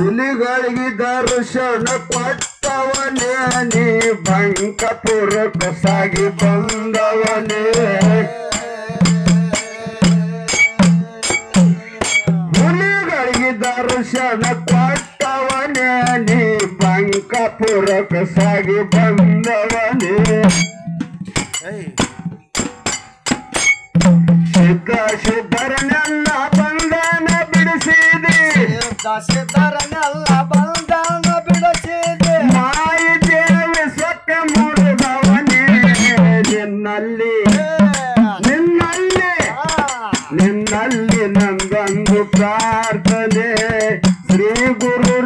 ಹುಲಿಗಳಿಗೆ ದರ್ಶನ ಕೊಟ್ಟವನೇ ನೀ ಬಂಕಪುರಕ್ಕೆ ಸಾಗಿ ಬಂದವನೇ ಹುಲಿಗಳಿಗೆ ದರ್ಶನ ಕೊಟ್ಟವನೇ ನೀ ಬಂಕಪುರಕ್ಕೆ ಸಾಗಿ ಬಂದವನೇ ಸಿದ್ಧ ಸಿದ್ಧರನ್ನೆಲ್ಲ ಬಂಧನ ಬಿಡಿಸಿದೆ ಸಿದ್ಧರನ್ನೆಲ್ಲ ಬಂಧನ ಬಿಡಿಸಿದೆ ಮಾಯಿ ದೇವಿ ಸೊಕ್ಕ ಮುರಿದವನೇ ನಿನ್ನಲ್ಲಿ ನಿನ್ನಲ್ಲಿ ನಿನ್ನಲ್ಲಿ ನಂದೊಂದು ಪ್ರಾರ್ಥನೆ ಶ್ರೀ ಗುರು